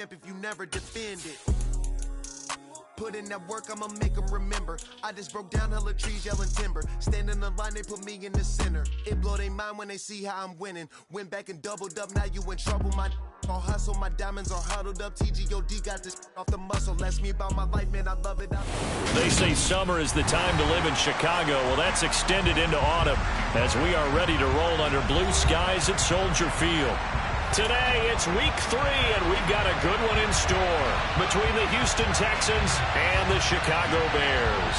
if you never defend it. Put in that work, I'ma make them remember. I just broke down hella trees, yelling timber. Stand in the line, they put me in the center. It blow their mind when they see how I'm winning. Went back and doubled up, now you in trouble. My all hustle, my diamonds are huddled up. TGOD got this off the muscle. Ask me about my life, man, I love it. They say summer is the time to live in Chicago. Well, that's extended into autumn as we are ready to roll under blue skies at Soldier Field. Today, it's week 3, and we've got a good one in store between the Houston Texans and the Chicago Bears.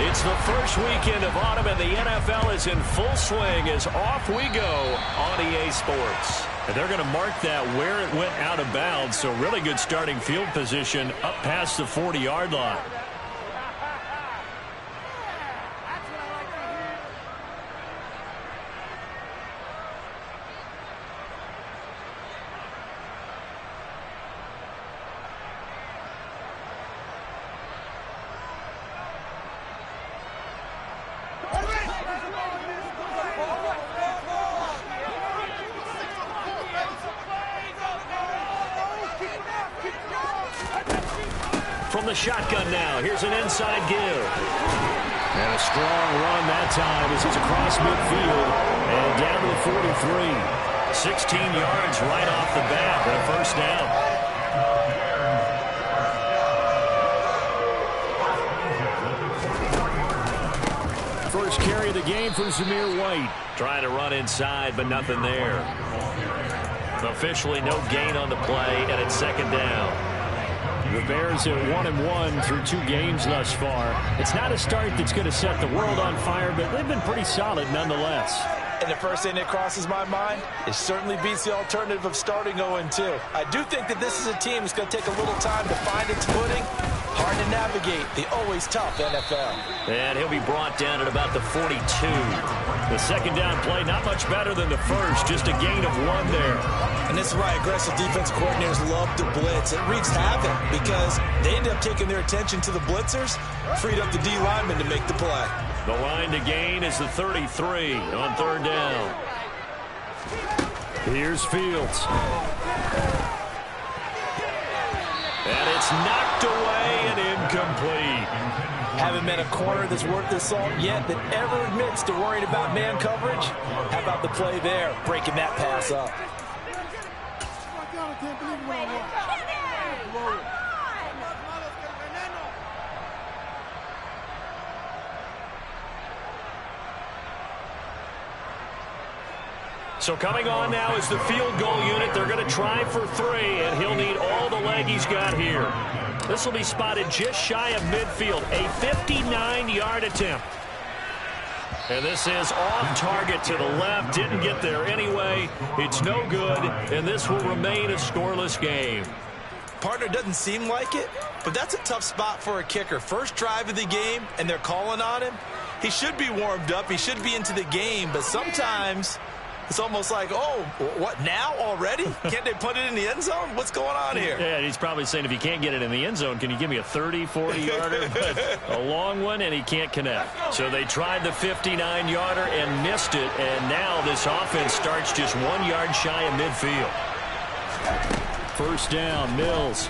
It's the first weekend of autumn, and the NFL is in full swing as off we go on EA Sports. And they're going to mark that where it went out of bounds, so really good starting field position up past the 40-yard line. From the shotgun now, here's an inside give. And a strong run that time as it's across midfield and down to the 43. 16 yards right off the bat and a first down. First carry of the game for Zamir White. Trying to run inside, but nothing there. Officially no gain on the play, and it's second down. The Bears at 1-1 through 2 games thus far. It's not a start that's going to set the world on fire, but they've been pretty solid nonetheless. And the first thing that crosses my mind, it certainly beats the alternative of starting 0-2. I do think that this is a team that's going to take a little time to find its footing. Hard to navigate the always tough NFL. And he'll be brought down at about the 42. The second down play, not much better than the first, just a gain of 1 there. And this is why aggressive defense coordinators love to blitz. It wreaks havoc because they end up taking their attention to the blitzers, freed up the D lineman to make the play. The line to gain is the 33 on third down. Here's Fields. And it's knocked away and incomplete. Haven't met a corner that's worth the salt yet that ever admits to worrying about man coverage. How about the play there, breaking that pass up? So coming on now is the field goal unit. They're going to try for 3, and he'll need all the leg he's got here. This will be spotted just shy of midfield, a 59-yard attempt. And this is off target to the left. Didn't get there anyway. It's no good, and this will remain a scoreless game. Partner doesn't seem like it, but that's a tough spot for a kicker. First drive of the game, and they're calling on him. He should be warmed up. He should be into the game, but sometimes it's almost like, oh, what, now already? Can't they put it in the end zone? What's going on here? Yeah, and he's probably saying, if you can't get it in the end zone, can you give me a 30, 40-yarder? But a long one, and he can't connect. So they tried the 59-yarder and missed it, and now this offense starts just 1 yard shy of midfield. First down, Mills.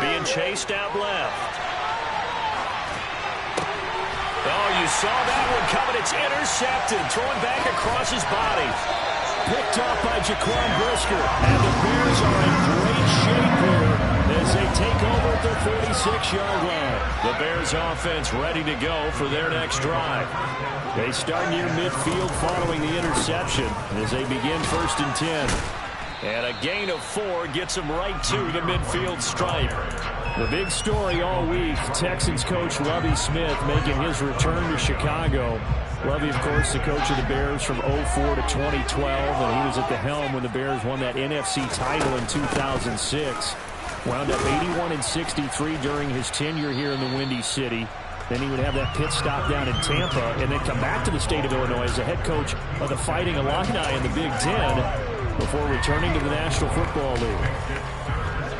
Being chased out left. Oh, you saw that one coming. It's intercepted. Throwing back across his body. Picked off by Jaquan Brisker. And the Bears are in great shape here as they take over at the 36-yard line. The Bears offense ready to go for their next drive. They start near midfield following the interception as they begin 1st and 10. And a gain of 4 gets them right to the midfield stripe. The big story all week, Texans coach Lovie Smith making his return to Chicago. Lovie, of course, the coach of the Bears from 2004 to 2012, and he was at the helm when the Bears won that NFC title in 2006. Wound up 81-63 during his tenure here in the Windy City. Then he would have that pit stop down in Tampa and then come back to the state of Illinois as the head coach of the Fighting Illini in the Big Ten. before returning to the National Football League.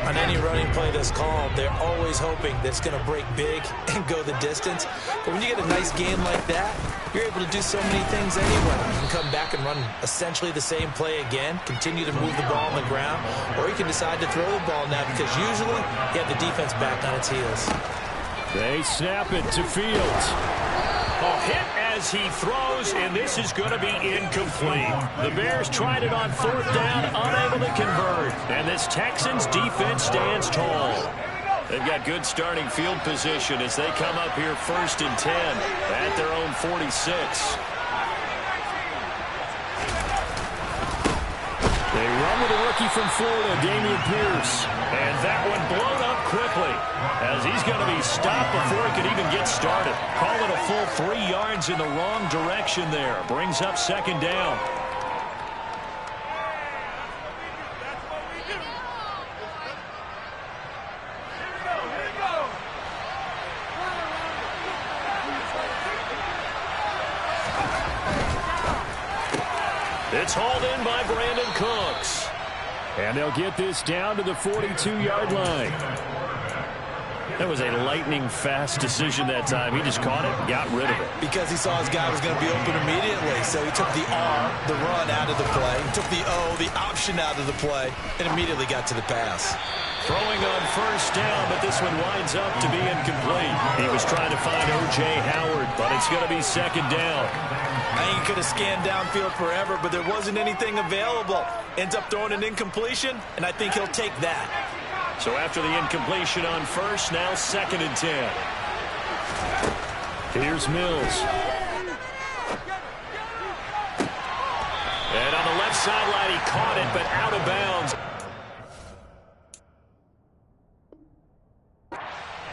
On any running play that's called, they're always hoping that it's going to break big and go the distance. But when you get a nice game like that, you're able to do so many things anyway. You can come back and run essentially the same play again, continue to move the ball on the ground, or you can decide to throw the ball now because usually you have the defense back on its heels. They snap it to Fields. A hit as he throws, and this is going to be incomplete. The Bears tried it on 4th down, unable to convert. And this Texans defense stands tall. They've got good starting field position as they come up here 1st and 10 at their own 46. They run with a rookie from Florida, Dameon Pierce. And that one blown up quickly as he's going to be stopped before he could even get started. Call it a full 3 yards in the wrong direction there. Brings up 2nd down. It's hauled in by Brandon Cooks. And they'll get this down to the 42-yard line. That was a lightning-fast decision that time. He just caught it and got rid of it. Because he saw his guy was going to be open immediately. So he took the R, the run, out of the play. He took the O, the option, out of the play, and immediately got to the pass. Throwing on 1st down, but this one winds up to be incomplete. He was trying to find O.J. Howard, but it's going to be 2nd down. I think he could have scanned downfield forever, but there wasn't anything available. Ends up throwing an incompletion, and I think he'll take that. So after the incompletion on 1st, now 2nd and 10. Here's Mills. And on the left sideline, he caught it, but out of bounds.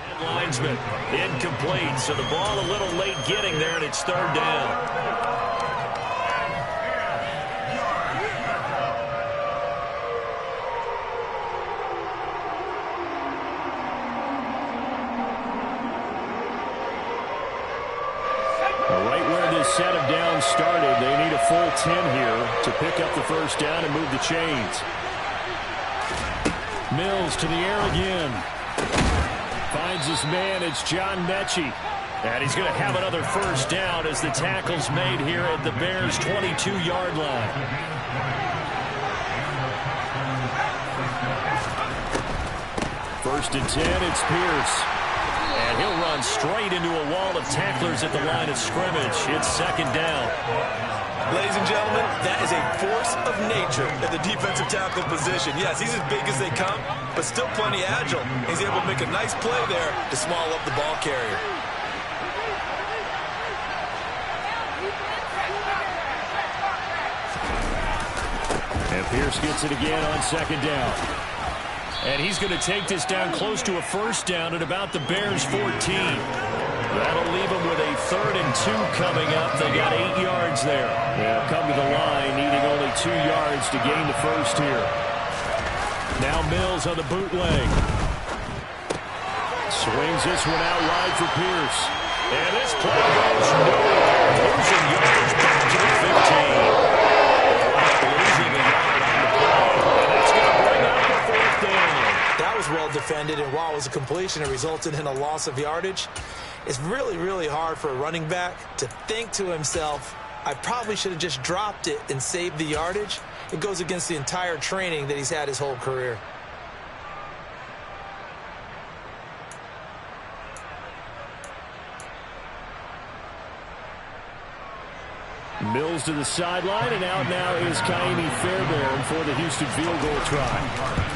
And linesman, incomplete. So the ball a little late getting there, and it's 3rd down. Right where this set of downs started, they need a full 10 here to pick up the 1st down and move the chains. Mills to the air again. Finds his man. It's John Mechie. And he's going to have another 1st down as the tackle's made here at the Bears' 22-yard line. First and 10, it's Pierce. And he'll run straight into a wall of tacklers at the line of scrimmage. It's 2nd down. Ladies and gentlemen, that is a force of nature at the defensive tackle position. Yes, he's as big as they come, but still plenty agile. He's able to make a nice play there to swallow up the ball carrier. And Pierce gets it again on 2nd down. And he's going to take this down close to a 1st down at about the Bears' 14. That'll leave them with a 3rd and 2 coming up. They got 8 yards there. They'll come to the line, needing only 2 yards to gain the 1st here. Now Mills on the bootleg. Swings this one out wide for Pierce. And this play goes nowhere. Losing yards back to the 15. Losing a yard on the play. And that's going to bring up the 4th down. That was well defended, and while it was a completion, it resulted in a loss of yardage. It's really, really hard for a running back to think to himself, I probably should have just dropped it and saved the yardage. It goes against the entire training that he's had his whole career. Mills to the sideline, and out now is Kaimi Fairbairn for the Houston field goal try.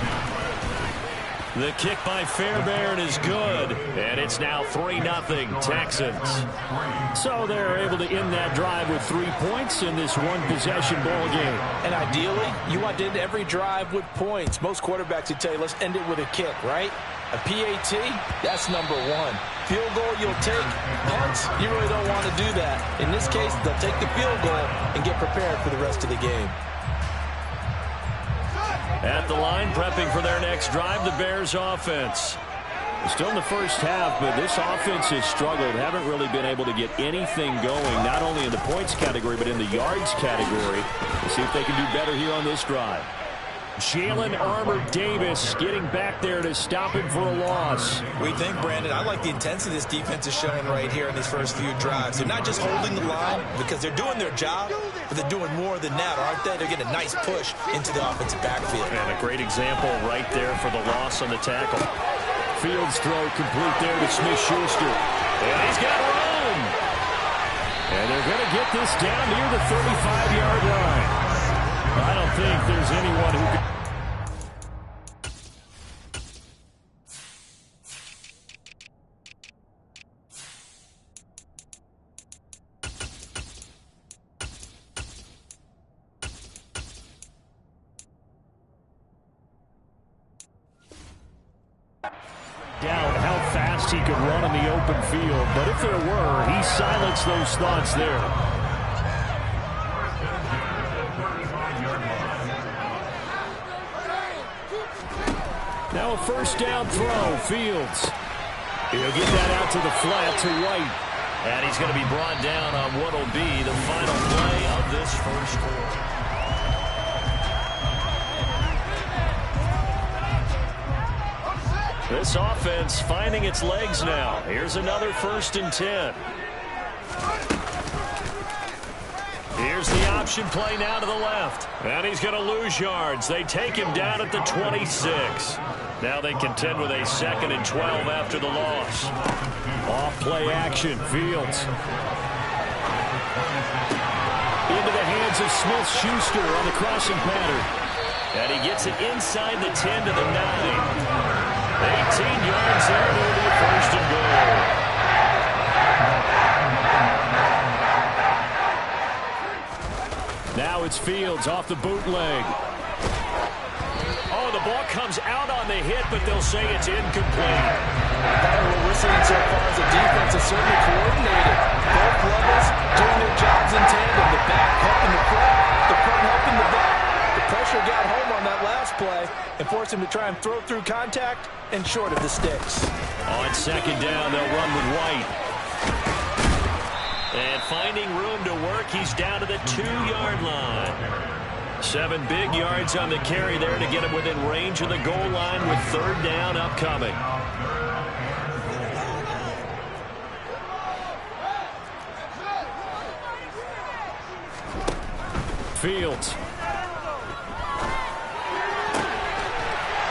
The kick by Fairbairn is good, and it's now 3-0 Texans. So they're able to end that drive with 3 points in this one-possession ball game. And ideally, you want to end every drive with points. Most quarterbacks would tell you, let's end it with a kick, right? A PAT, that's number 1. Field goal, you'll take. Punts, you really don't want to do that. In this case, they'll take the field goal and get prepared for the rest of the game. At the line, prepping for their next drive, the Bears offense. Still in the first half, but this offense has struggled. Haven't really been able to get anything going, not only in the points category, but in the yards category. We'll see if they can do better here on this drive. Jalen Armour-Davis getting back there to stop him for a loss. We think, Brandon, I like the intensity this defense is showing right here in these first few drives. They're not just holding the line because they're doing their job, but they're doing more than that, aren't they? They're getting a nice push into the offensive backfield. And a great example right there for the loss on the tackle. Fields throw complete there to Smith-Schuster. And he's got room. And they're going to get this down near the 35-yard line. I don't think there's anyone who can... down how fast he could run in the open field, but if there were, he silenced those thoughts there. Now a first down throw, Fields. He'll get that out to the flat to White. And he's going to be brought down on what will be the final play of this first quarter. This offense finding its legs now. Here's another 1st and 10. Here's the option play now to the left. And he's going to lose yards. They take him down at the 26. Now they contend with a 2nd and 12 after the loss. Off play action. Fields. Into the hands of Smith-Schuster on the crossing pattern. And he gets it inside the 10 to the 9. 18 yards there. It'll be a 1st and goal. Now it's Fields off the bootleg. Oh, the ball comes out on the hit, but they'll say it's incomplete. What we're seeing so far is the defense is certainly coordinated. Both levels doing their jobs in tandem. The back helping the front helping the back. The pressure got home on that last play and forced him to try and throw through contact and short of the sticks. On 2nd down, they'll run with White. And finding room to work, he's down to the 2-yard line. 7 big yards on the carry there to get him within range of the goal line with 3rd down upcoming. Fields.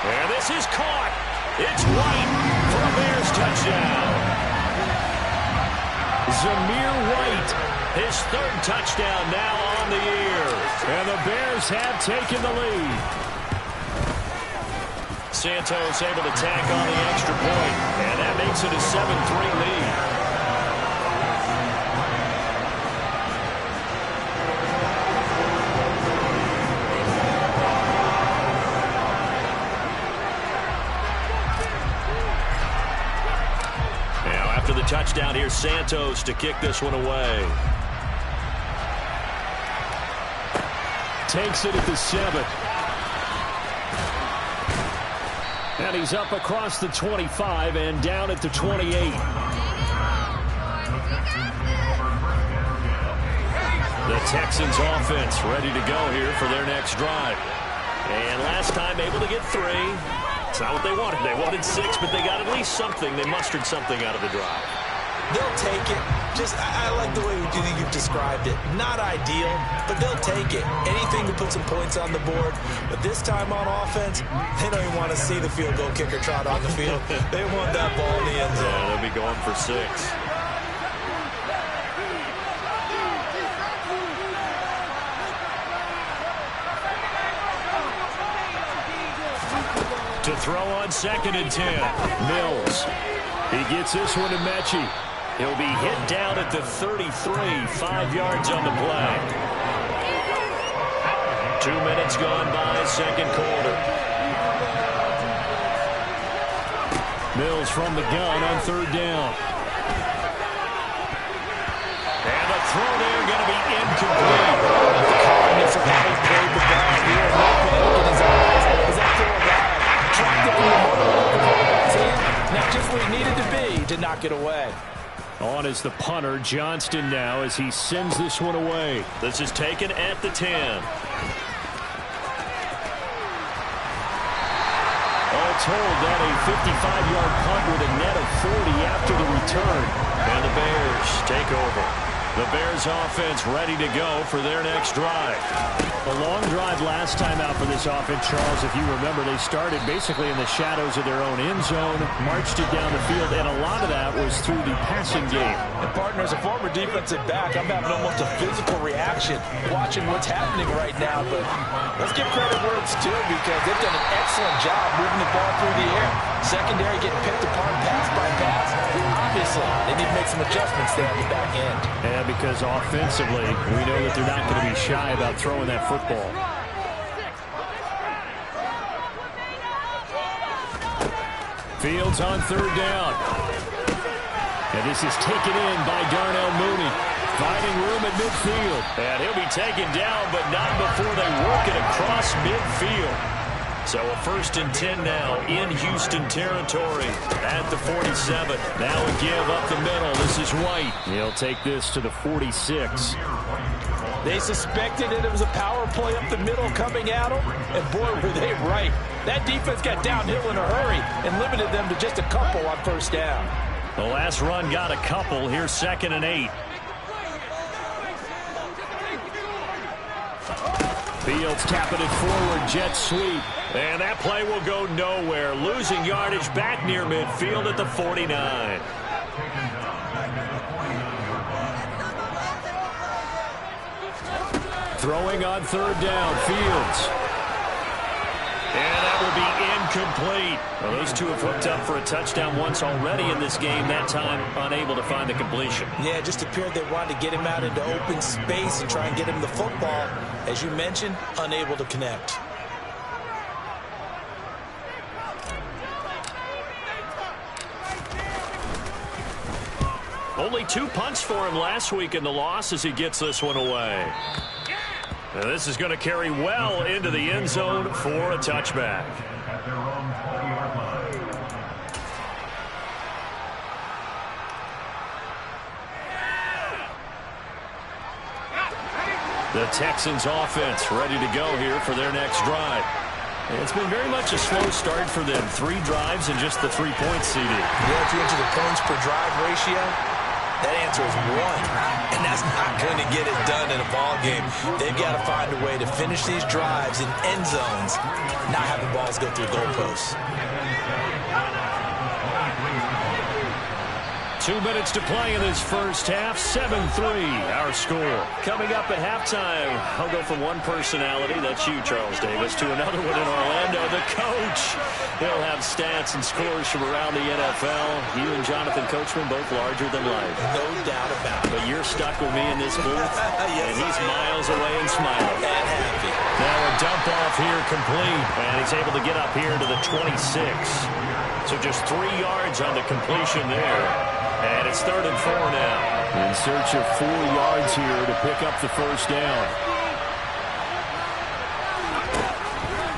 And this is caught. It's White for a Bears touchdown. Zamir White, his 3rd touchdown now on the year. And the Bears have taken the lead. Santos able to tack on the extra point, and that makes it a 7-3 lead. Touchdown here, Santos to kick this one away. Takes it at the 7. And he's up across the 25 and down at the 28. The Texans offense ready to go here for their next drive. And last time able to get 3. It's not what they wanted. They wanted 6, but they got at least something. They mustered something out of the drive. They'll take it. I like the way you've described it. Not ideal, but they'll take it. Anything to put some points on the board. But this time on offense, they don't even want to see the field goal kicker trot on the field. They want that ball in the end zone. Yeah, they'll be going for 6. To throw on 2nd and 10. Mills. He gets this one to Mechie. He'll be hit down at the 33. 5 yards on the play. 2 minutes gone by, 2nd quarter. Mills from the gun on 3rd down. And the throw there going to be incomplete. The confidence of how he played the ball here. No panic in his eyes. As that throw arrived, tracked it from the middle of the team. Now just knock it away. On is the punter, Johnston, now as he sends this one away. This is taken at the 10. All told, that a 55-yard punt with a net of 40 after the return. And the Bears take over. The Bears offense ready to go for their next drive. A long drive last time out for this offense, Charles. If you remember, they started basically in the shadows of their own end zone, marched it down the field, and a lot of that was through the passing game. And partner, as a former defensive back, I'm having almost a physical reaction watching what's happening right now. But let's give credit where it's due, because they've done an excellent job moving the ball through the air. Secondary getting picked apart pass by pass. Obviously, they need to make some adjustments there at the back end. Yeah, because offensively, we know that they're not going to be shy about throwing that football. Fields on third down. And this is taken in by Darnell Mooney. Finding room at midfield. And he'll be taken down, but not before they work it across midfield. So a 1st and 10 now in Houston territory at the 47. Now a give up the middle. This is White. He'll take this to the 46. They suspected it was a power play up the middle coming at them, and boy, were they right. That defense got downhill in a hurry and limited them to just a couple on first down. The last run got a couple. Here's 2nd and 8. Fields tapping it forward, jet sweep. And that play will go nowhere. Losing yardage back near midfield at the 49. Throwing on third down, Fields. And that will be incomplete. Well, those two have hooked up for a touchdown once already in this game. That time, unable to find the completion. Yeah, it just appeared they wanted to get him out into open space and try and get him the football. As you mentioned, unable to connect. Only 2 punts for him last week in the loss as he gets this one away. And this is going to carry well into the end zone for a touchback. The Texans offense ready to go here for their next drive. And it's been very much a slow start for them. 3 drives and just the 3 points CD. Yeah, if you enter the points per drive ratio, that answer is 1. And that's not going to get it done in a ball game. They've got to find a way to finish these drives in end zones, not having balls go through goalposts. 2 minutes to play in this first half. 7-3, our score. Coming up at halftime, I'll go from one personality, that's you, Charles Davis, to another one in Orlando, the coach. He'll have stats and scores from around the NFL. You and Jonathan Coachman, both larger than life. No doubt about it. But you're stuck with me in this booth, yes, and he's miles away and smiling. And happy. Now a dump off here complete, and he's able to get up here to the 26. So just 3 yards on the completion there. And it's 3rd and 4 now. In search of 4 yards here to pick up the first down.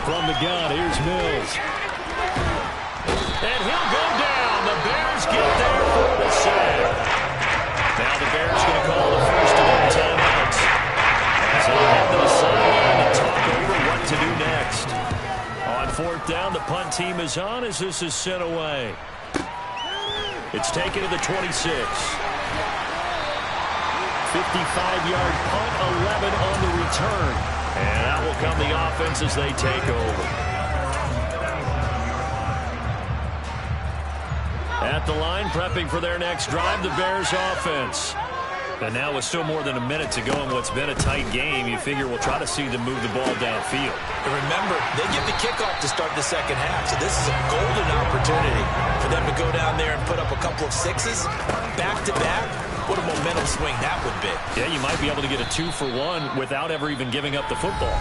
From the gun, here's Mills. And he'll go down. The Bears get there for the sack. Now the Bears going to call the first of their timeouts. As they head to the sideline and talk over what to do next. On 4th down, the punt team is on as this is sent away. It's taken to the 26. 55-yard punt, 11 on the return. And that will come the offense as they take over. At the line, prepping for their next drive, the Bears offense. And now with still more than a minute to go in what's been a tight game, you figure we'll try to see them move the ball downfield. And remember, they get the kickoff to start the second half, so this is a golden opportunity for them to go down there and put up a couple of 6s back-to-back. What a momentum swing that would be. Yeah, you might be able to get a 2-for-1 without ever even giving up the football.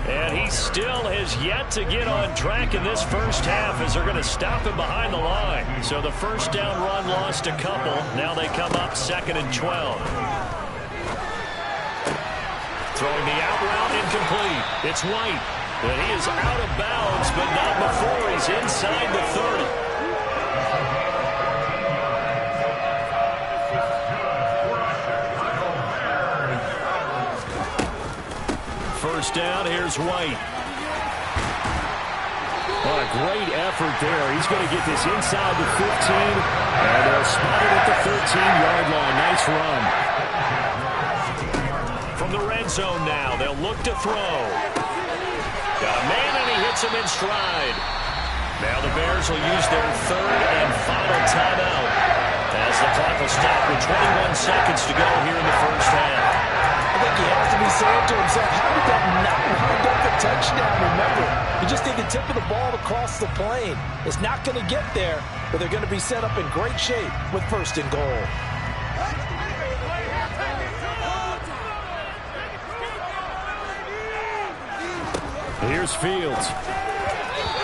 And he still has yet to get on track in this first half as they're going to stop him behind the line. So the first down run lost a couple. Now they come up 2nd and 12. Throwing the out route incomplete. It's White. But he is out of bounds, but not before he's inside the 30. Here's White. What a great effort there. He's going to get this inside the 15, and they'll spot it at the 13-yard line. Nice run. From the red zone now, they'll look to throw. Got a man, and he hits him in stride. Now the Bears will use their third and final timeout as the clock will stop with 21 seconds to go here in the first half. I think he has to be saying to himself, how did that not wind up a touchdown? Remember, you just need the tip of the ball across the plane. It's not going to get there, but they're going to be set up in great shape with first and goal. Here's Fields.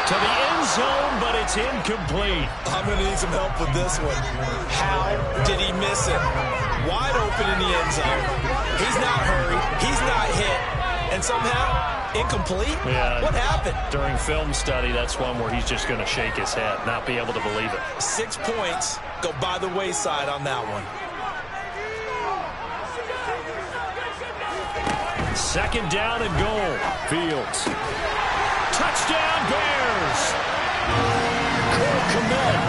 To the end zone, but it's incomplete. I'm going to need some help with this one. How did he miss it? Wide open in the end zone. He's not hurried. He's not hit. And somehow, incomplete? Yeah. What happened? During film study, that's one where he's just going to shake his head, not be able to believe it. 6 points go by the wayside on that one. Second down and goal. Fields. Touchdown Bears! Cole Kmet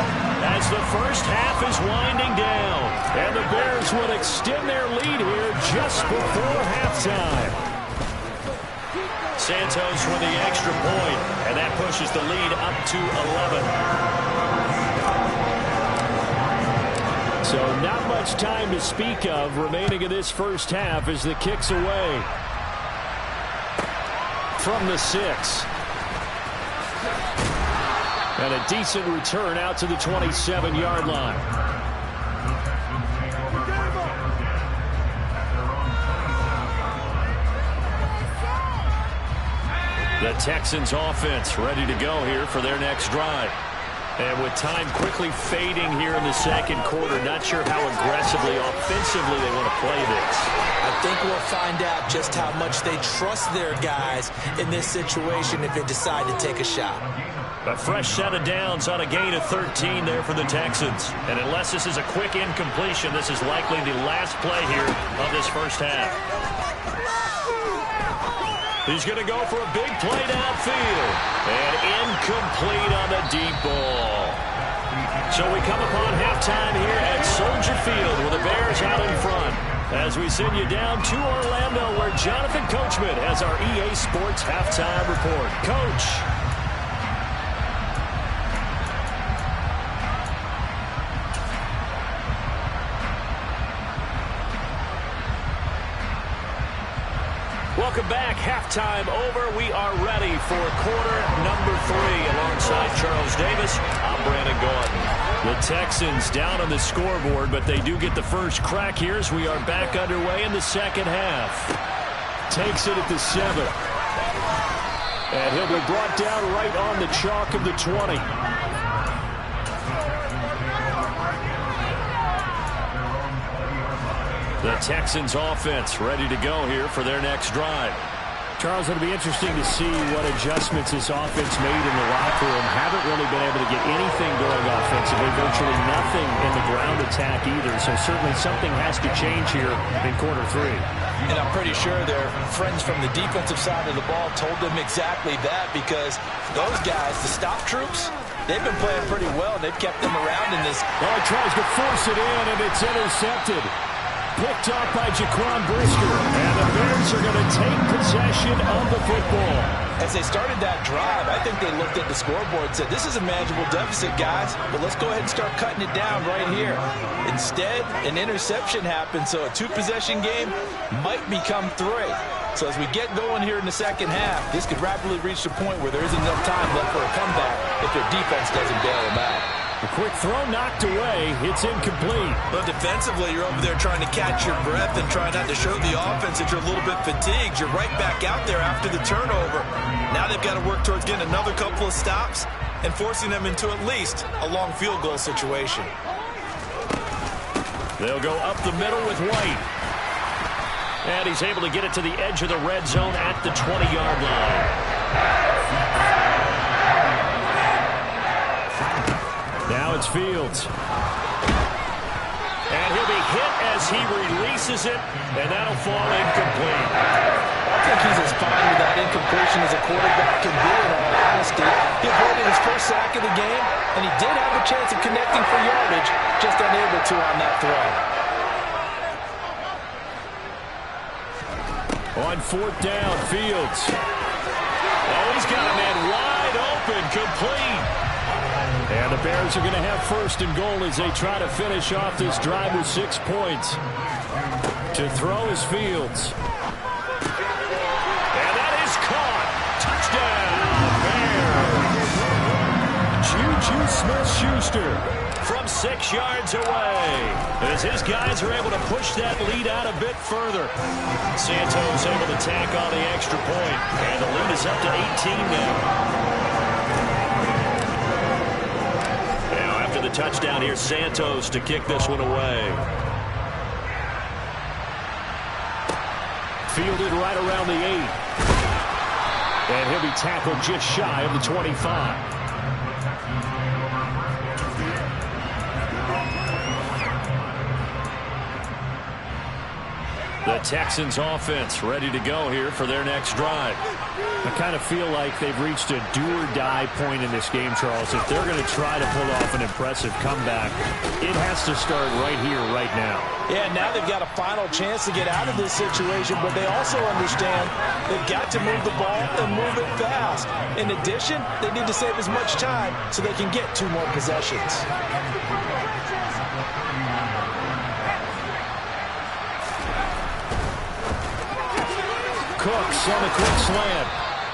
as the first half is winding down. And the Bears will extend their lead here just before halftime. Santos with the extra point, and that pushes the lead up to 11. So not much time to speak of remaining in this first half as the kick's away. From the 6. And a decent return out to the 27-yard line. The Texans offense ready to go here for their next drive. And with time quickly fading here in the second quarter, not sure how aggressively, offensively they want to play this. I think we'll find out just how much they trust their guys in this situation if they decide to take a shot. A fresh set of downs on a gain of 13 there for the Texans. And unless this is a quick incompletion, this is likely the last play here of this first half. He's going to go for a big play downfield. And incomplete on the deep ball. So we come upon halftime here at Soldier Field with the Bears out in front. As we send you down to Orlando where Jonathan Coachman has our EA Sports halftime report. Coach. Welcome back. Halftime over. We are ready for quarter number 3. Alongside Charles Davis, I'm Brandon Gordon. The Texans down on the scoreboard, but they do get the first crack here as we are back underway in the second half. Takes it at the 7. And he'll be brought down right on the chalk of the 20. The Texans offense ready to go here for their next drive. Charles, it'll be interesting to see what adjustments this offense made in the locker room. Haven't really been able to get anything going offensively, virtually nothing in the ground attack either. So certainly something has to change here in quarter 3. And I'm pretty sure their friends from the defensive side of the ball told them exactly that, because those guys, the stop troops, they've been playing pretty well. They've kept them around in this. Oh, he tries to force it in, and it's intercepted. Picked off by Jaquan Brisker. And the Bears are going to take possession of the football. As they started that drive, I think they looked at the scoreboard and said, this is a manageable deficit, guys, but let's go ahead and start cutting it down right here. Instead, an interception happened, so a 2-possession game might become 3. So as we get going here in the second half, this could rapidly reach the point where there isn't enough time left for a comeback if their defense doesn't bail them out. A quick throw knocked away. It's incomplete. But defensively, you're over there trying to catch your breath and try not to show the offense that you're a little bit fatigued. You're right back out there after the turnover. Now they've got to work towards getting another couple of stops and forcing them into at least a long field goal situation. They'll go up the middle with White. And he's able to get it to the edge of the red zone at the 20-yard line. Now it's Fields. And he'll be hit as he releases it, and that'll fall incomplete. I think he's as fine with that incompletion as a quarterback can be, in all honesty. He avoided his first sack of the game, and he did have a chance of connecting for yardage, just unable to on that throw. On fourth down, Fields. Oh, he's got a man wide open, complete. And the Bears are going to have first and goal as they try to finish off this drive with 6 points. To throw is Fields. And that is caught. Touchdown, Bears. Juju Smith-Schuster from 6 yards away as his guys are able to push that lead out a bit further. Santos able to tack on the extra point, and the lead is up to 18 now. The touchdown here, Santos to kick this one away. Fielded right around the 8. And he'll be tackled just shy of the 25. The Texans offense ready to go here for their next drive. I kind of feel like they've reached a do-or-die point in this game, Charles. If they're going to try to pull off an impressive comeback, it has to start right here, right now. Yeah, now they've got a final chance to get out of this situation, but they also understand they've got to move the ball and move it fast. In addition, they need to save as much time so they can get 2 more possessions. Cooks on the quick slant.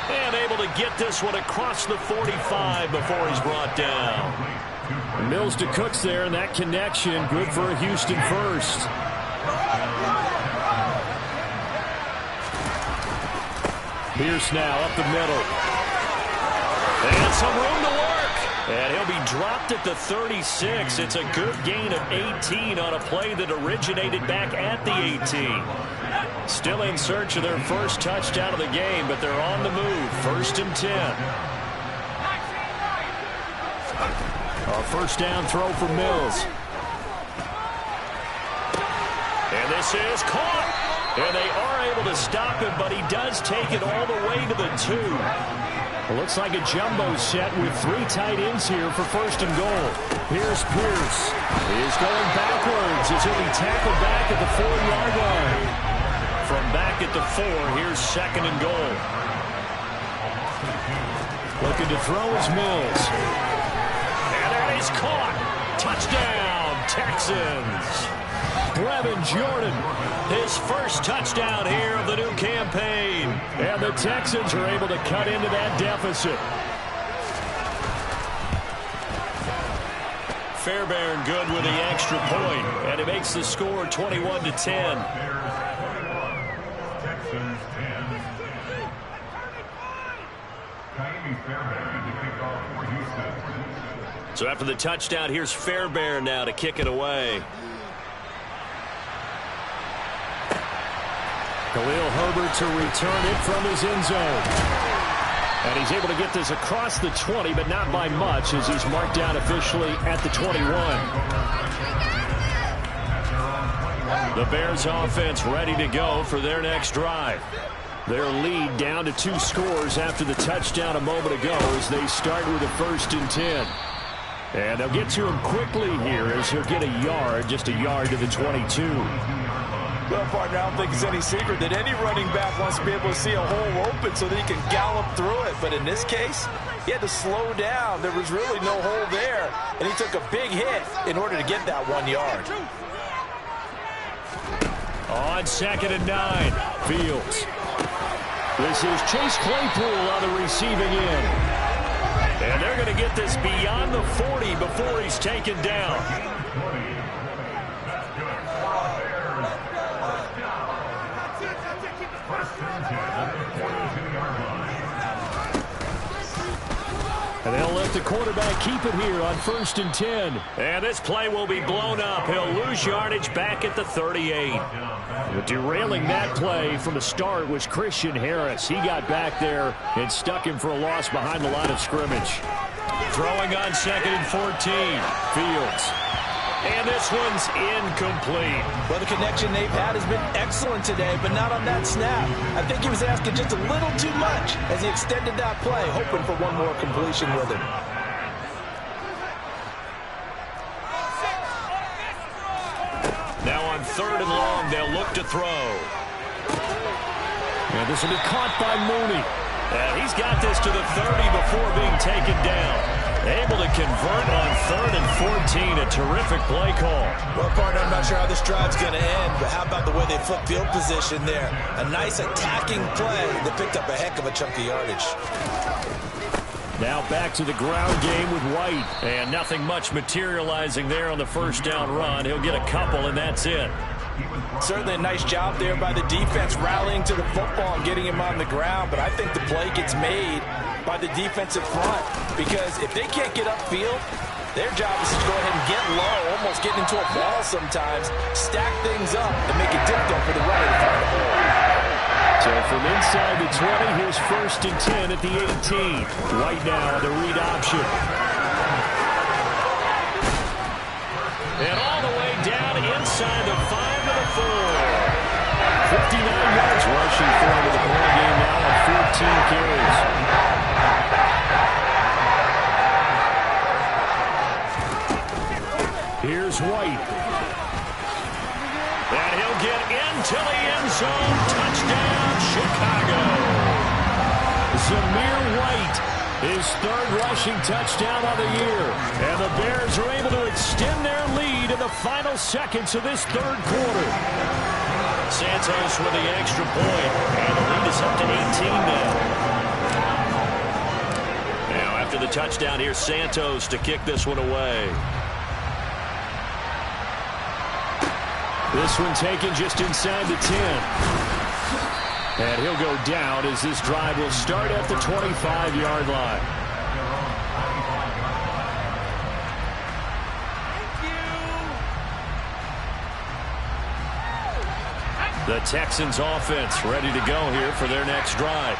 And able to get this one across the 45 before he's brought down. Mills to Cooks there, and that connection good for a Houston first. Pierce now up the middle. And some room to work. And he'll be dropped at the 36. It's a good gain of 18 on a play that originated back at the 18. Still in search of their first touchdown of the game, but they're on the move. 1st and 10. A first down throw for Mills. And this is caught. And they are able to stop him, but he does take it all the way to the 2. It looks like a jumbo set with 3 tight ends here for 1st and goal. Here's Pierce. He is going backwards as he'll be tackled back at the 4-yard line. From back at the 4, here's 2nd and goal. Looking to throw is Mills. And that is caught. Touchdown, Texans. Brevin Jordan, his first touchdown here of the new campaign. And the Texans are able to cut into that deficit. Fairbairn good with the extra point, and it makes the score 21-10. So after the touchdown, here's Fairbairn now to kick it away. Khalil Herbert to return it from his end zone. And he's able to get this across the 20, but not by much, as he's marked down officially at the 21. The Bears offense ready to go for their next drive. Their lead down to 2 scores after the touchdown a moment ago as they start with a 1st and 10. And they'll get to him quickly here as he'll get a yard, just a yard to the 22. Well, partner, I don't think it's any secret that any running back wants to be able to see a hole open so that he can gallop through it. But in this case, he had to slow down. There was really no hole there, and he took a big hit in order to get that 1 yard. On 2nd and 9, Fields. This is Chase Claypool on the receiving end. And they're going to get this beyond the 40 before he's taken down. And they'll let the quarterback keep it here on 1st and 10. And this play will be blown up. He'll lose yardage back at the 38. But derailing that play from the start was Christian Harris. He got back there and stuck him for a loss behind the line of scrimmage. Throwing on 2nd and 14. Fields. And this one's incomplete. Well, the connection they've had has been excellent today, but not on that snap. I think he was asking just a little too much as he extended that play, hoping for one more completion with him. Now on 3rd and long, they'll look to throw. And this will be caught by Mooney. And he's got this to the 30 before being taken down. Able to convert on 3rd and 14. A terrific play call. Well, partner, I'm not sure how this drive's going to end, but how about the way they flip field position there? A nice attacking play that picked up a heck of a chunk of yardage. Now back to the ground game with White. And nothing much materializing there on the first down run. He'll get a couple, and that's it. Certainly a nice job there by the defense rallying to the football and getting him on the ground, but I think the play gets made by the defensive front because if they can't get upfield, their job is to go ahead and get low, almost getting into a ball sometimes, stack things up, and make it difficult for the runner to find a hole. So from inside the 20, here's 1st and 10 at the 18. Right now, the read option. And all the way down inside the 5 to the 4. 59 yards rushing for him in the ball game now on 14 carries. Here's White. And he'll get into the end zone. Touchdown, Chicago. Zamir White, his 3rd rushing touchdown of the year. And the Bears are able to extend their lead in the final seconds of this 3rd quarter. Santos with the extra point. And the lead is up to 18 now. Now after the touchdown, here's Santos to kick this one away. This one taken just inside the 10. And he'll go down as this drive will start at the 25-yard line. The Texans offense ready to go here for their next drive.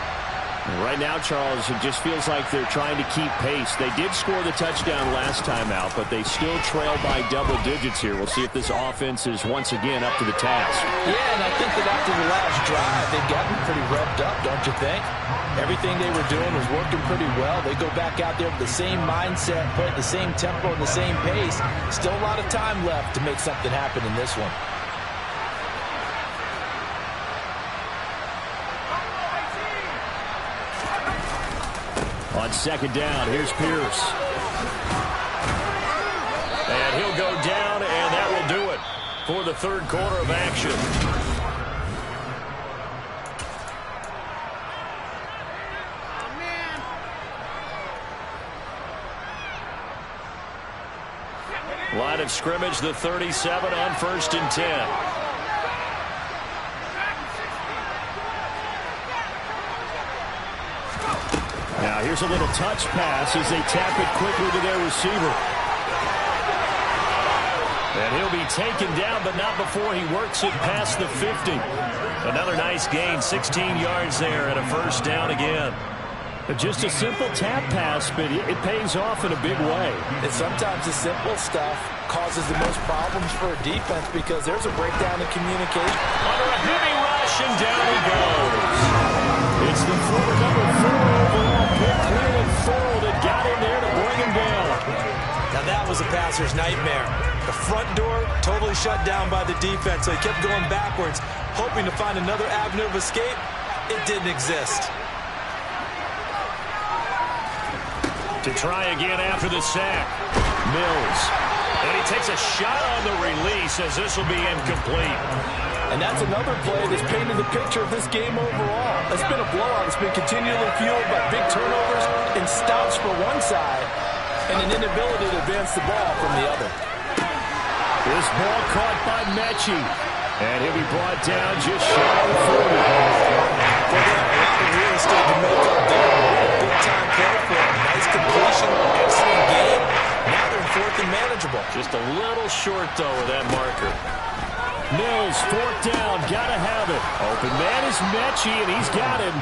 Right now, Charles, it just feels like they're trying to keep pace. They did score the touchdown last time out, but they still trail by double digits here. We'll see if this offense is once again up to the task. Yeah, and I think that after the last drive, they've gotten pretty revved up, don't you think? Everything they were doing was working pretty well. They go back out there with the same mindset, play at the same tempo and the same pace. Still a lot of time left to make something happen in this one. On 2nd down, here's Pierce. And he'll go down, and that will do it for the 3rd quarter of action. Line of scrimmage, the 37 on 1st and 10. Now here's a little touch pass as they tap it quickly to their receiver. And he'll be taken down, but not before he works it past the 50. Another nice gain, 16 yards there and a 1st down again. Just a simple tap pass, but it pays off in a big way. And sometimes the simple stuff causes the most problems for a defense because there's a breakdown in communication. Under a heavy rush, and down he goes. It's the former number 4 overall pick, Cleveland Thorold, that got in there to bring him down. Now that was a passer's nightmare. The front door totally shut down by the defense, so he kept going backwards, hoping to find another avenue of escape. It didn't exist. To try again after the sack. Mills. And he takes a shot on the release as this will be incomplete. And that's another play that's painted the picture of this game overall. It's been a blowout. It's been continually fueled by big turnovers and stops for one side and an inability to advance the ball from the other. This ball caught by Mechie. And he'll be brought down just shy of 40. Well, they have a lot of real estate to make up there. Big-time play for him. Nice completion, excellent game. Now they're in 4th and manageable. Just a little short, though, of that marker. Mills, 4th down, gotta have it. Open man is Mechie, and he's got him.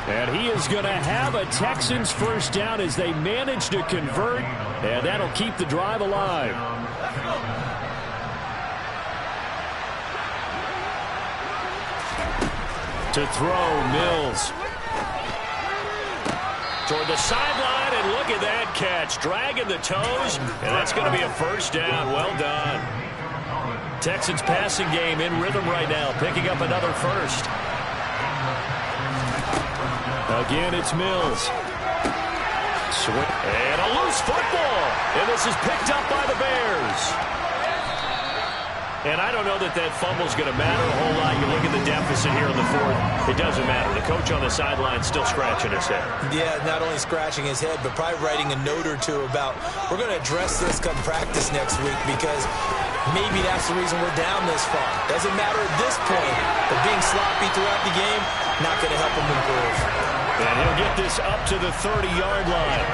And he is going to have a Texans 1st down as they manage to convert, and that'll keep the drive alive. To throw, Mills. Toward the sideline, and look at that catch. Dragging the toes, and that's going to be a first down. Well done. Texans passing game in rhythm right now, picking up another first. Again, it's Mills. And a loose football. And this is picked up by the Bears. And I don't know that fumble's going to matter a whole lot. You look at the deficit here in the fourth. It doesn't matter. The coach on the sideline still scratching his head. Yeah, not only scratching his head, but probably writing a note or two about, we're going to address this come practice next week because maybe that's the reason we're down this far. Doesn't matter at this point, but being sloppy throughout the game, not going to help him improve. And he'll get this up to the 30-yard line.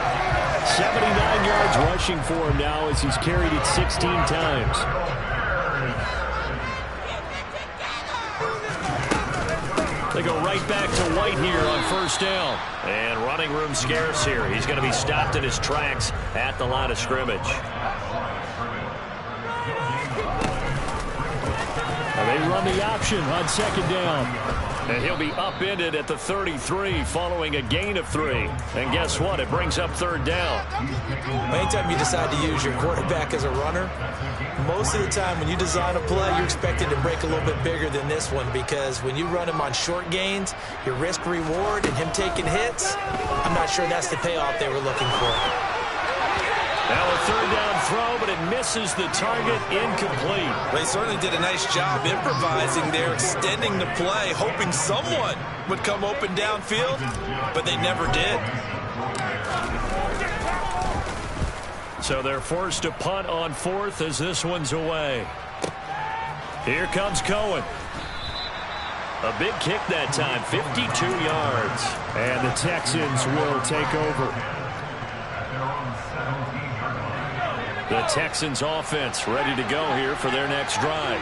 79 yards rushing for him now as he's carried it 16 times. They go right back to White here on first down. And running room scarce here. He's going to be stopped in his tracks at the line of scrimmage. They run the option on second down. And he'll be upended at the 33 following a gain of 3. And guess what? It brings up third down. Anytime you decide to use your quarterback as a runner, most of the time when you design a play, you're expected to break a little bit bigger than this one because when you run him on short gains, your risk-reward and him taking hits, I'm not sure that's the payoff they were looking for. Now a third down throw, but it misses the target, incomplete. They certainly did a nice job improvising there, extending the play, hoping someone would come open downfield, but they never did. So they're forced to punt on fourth as this one's away. Here comes Cohen. A big kick that time, 52 yards. And the Texans will take over. The Texans offense ready to go here for their next drive.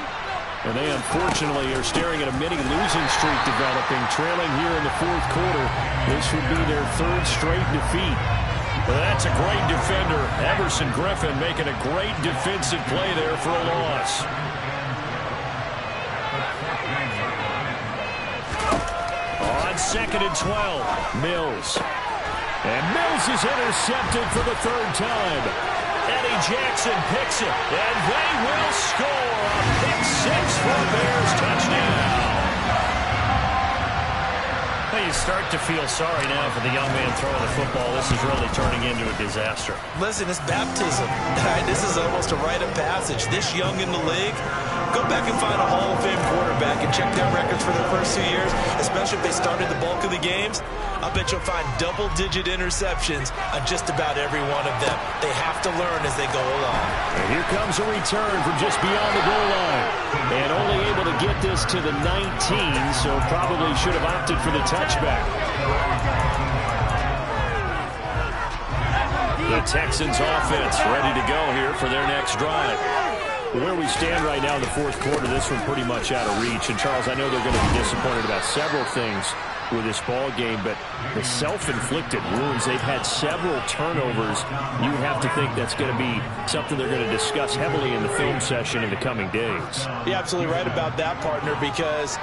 And they unfortunately are staring at a mini losing streak developing, trailing here in the fourth quarter. This would be their third straight defeat. Well, that's a great defender. Everson Griffin making a great defensive play there for a loss. On second and 12, Mills. And Mills is intercepted for the third time. Eddie Jackson picks it, and they will score a pick six for a Bears touchdown. Well, you start to feel sorry now for the young man throwing the football. This is really turning into a disaster. Listen, it's baptism. This is almost a rite of passage. This young in the league, go back and find a Hall of Fame quarterback and check their records for their first 2 years, especially if they started the bulk of the games. I bet you'll find double-digit interceptions on just about every one of them. They have to learn as they go along. And here comes a return from just beyond the goal line. And only able to get this to the 19, so probably should have opted for the touchback. The Texans offense ready to go here for their next drive. Where we stand right now in the fourth quarter, this one pretty much out of reach. And, Charles, I know they're going to be disappointed about several things with this ball game, but the self-inflicted wounds, they've had several turnovers. You have to think that's going to be something they're going to discuss heavily in the film session in the coming days. You're absolutely right about that, partner, because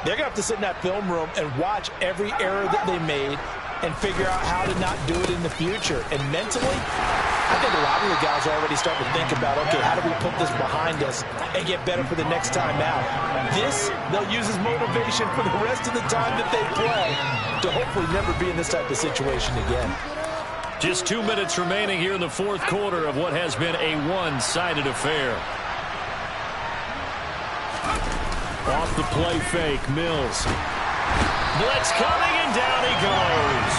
they're going to have to sit in that film room and watch every error that they made and figure out how to not do it in the future. And mentally, I think a lot of the guys are already starting to think about, okay, how do we put this behind us and get better for the next time out? This, they'll use as motivation for the rest of the time that they play to hopefully never be in this type of situation again. Just 2 minutes remaining here in the fourth quarter of what has been a one-sided affair. Off the play fake, Mills. Blitz coming, and down he goes.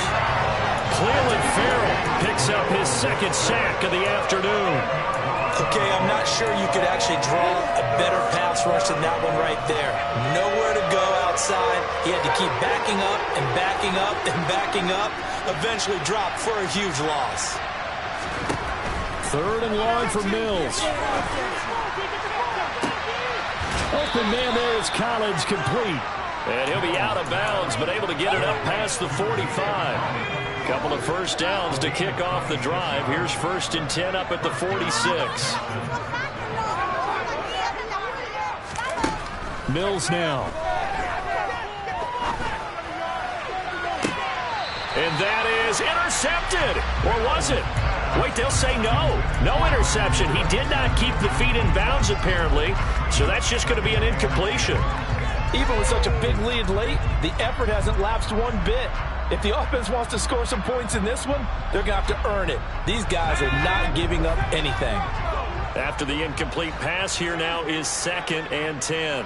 Cleveland Farrell picks up his second sack of the afternoon. Okay, I'm not sure you could actually draw a better pass rush than that one right there. Nowhere to go outside. He had to keep backing up and backing up and backing up. Eventually dropped for a huge loss. Third and long for Mills. Open man there is Collins, complete. And he'll be out of bounds, but able to get it up past the 45. Couple of first downs to kick off the drive. Here's 1st and 10 up at the 46. Mills now. And that is intercepted. Or was it? Wait, they'll say no. No interception. He did not keep the feet in bounds, apparently. So that's just going to be an incompletion. Even with such a big lead late, the effort hasn't lapsed one bit. If the offense wants to score some points in this one, they're going to have to earn it. These guys are not giving up anything. After the incomplete pass, here now is 2nd and 10.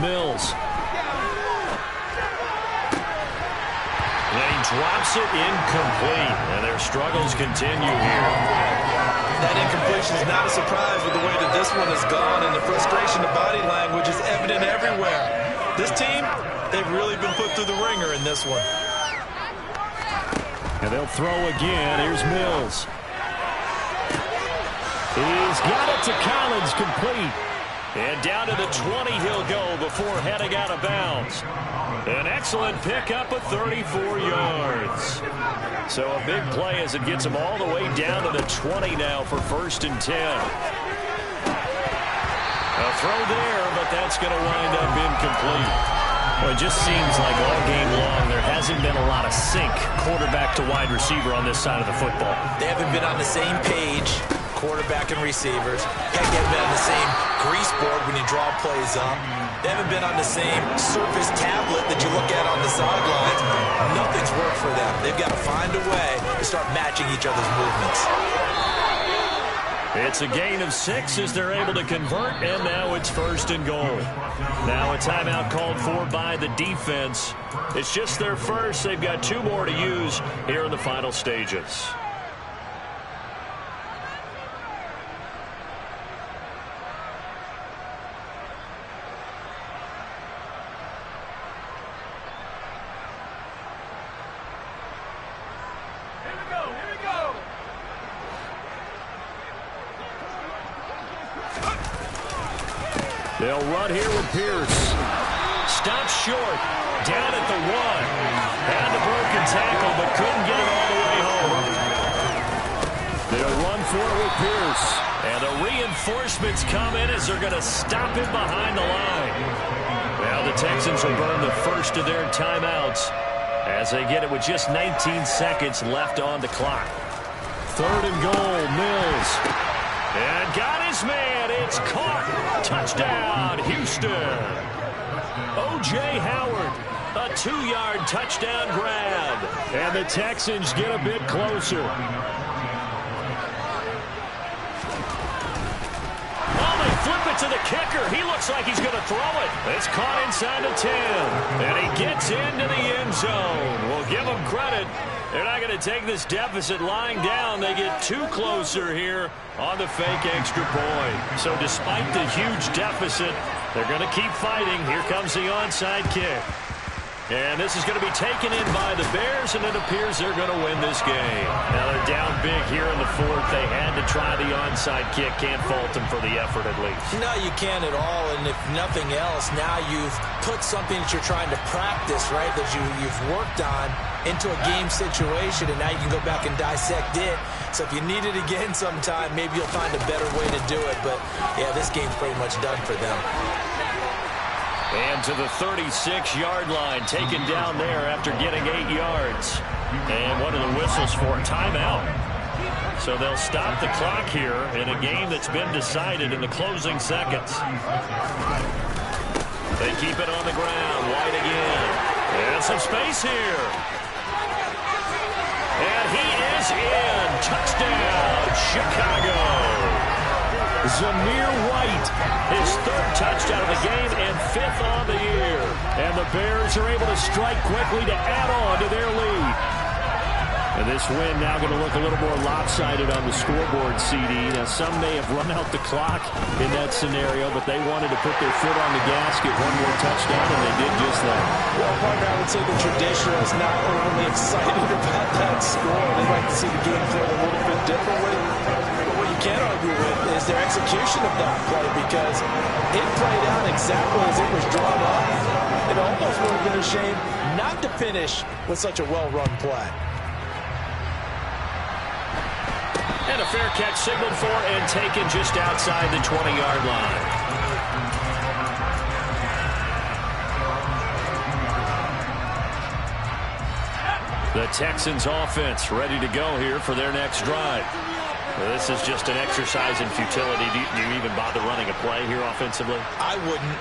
Mills. And he drops it incomplete. And their struggles continue here. That incompletion is not a surprise with the way that this one has gone, and the frustration, the body language is evident everywhere. This team, they've really been put through the ringer in this one. And they'll throw again. Here's Mills. He's got it to Collins, complete. And down to the 20 he'll go before heading out of bounds. An excellent pickup of 34 yards. So a big play as it gets him all the way down to the 20 now for 1st and 10. A throw there, but that's going to wind up incomplete. Well, it just seems like all game long there hasn't been a lot of sync quarterback to wide receiver on this side of the football. They haven't been on the same page, quarterback and receivers. Heck, they haven't been on the same grease board when you draw plays up. They haven't been on the same Surface tablet that you look at on the sidelines. Nothing's worked for them. They've got to find a way to start matching each other's movements. It's a gain of 6 as they're able to convert, and now it's 1st and goal. Now a timeout called for by the defense. It's just their first. They've got 2 more to use here in the final stages. They'll run here with Pierce. Stopped short. Down at the 1. Had a broken tackle, but couldn't get it all the way home. They'll run for it with Pierce. And the reinforcements come in as they're going to stop him behind the line. Now the Texans will burn the first of their timeouts as they get it with just 19 seconds left on the clock. 3rd and goal, Mills. And got his man. It's caught. Touchdown, Houston. O.J. Howard, a 2-yard touchdown grab. And the Texans get a bit closer. Oh, they flip it to the kicker. He looks like he's going to throw it. It's caught inside the 10. And he gets into the end zone. We'll give him credit. They're not going to take this deficit lying down. They get 2 closer here on the fake extra point. So despite the huge deficit, they're going to keep fighting. Here comes the onside kick. And this is going to be taken in by the Bears, and it appears they're going to win this game. Now they're down big here in the 4th. They had to try the onside kick. Can't fault them for the effort at least. No, you can't at all. And if nothing else, now you've put something that you're trying to practice, right, that you've worked on into a game situation, and now you can go back and dissect it. So if you need it again sometime, maybe you'll find a better way to do it. But, yeah, this game's pretty much done for them. And to the 36-yard line, taken down there after getting 8 yards. And what are the whistles for? Timeout. So they'll stop the clock here in a game that's been decided in the closing seconds. They keep it on the ground. White again. And some space here. And he is in. Touchdown, Chicago. Zamir White, his 3rd touchdown of the game and 5th on the year. And the Bears are able to strike quickly to add on to their lead. And this win now going to look a little more lopsided on the scoreboard, CD. Now, some may have run out the clock in that scenario, but they wanted to put their foot on the gas, get 1 more touchdown, and they did just that. Well, partner, I would say the traditionalists not overly excited about that score. They'd like to see the game played a little bit differently. But what you can't argue with is their execution of that play, because it played out exactly as it was drawn up. It almost would have been a shame not to finish with such a well-run play. And a fair catch signaled for and taken just outside the 20-yard line. The Texans offense ready to go here for their next drive. This is just an exercise in futility. Do you even bother running a play here offensively? I wouldn't,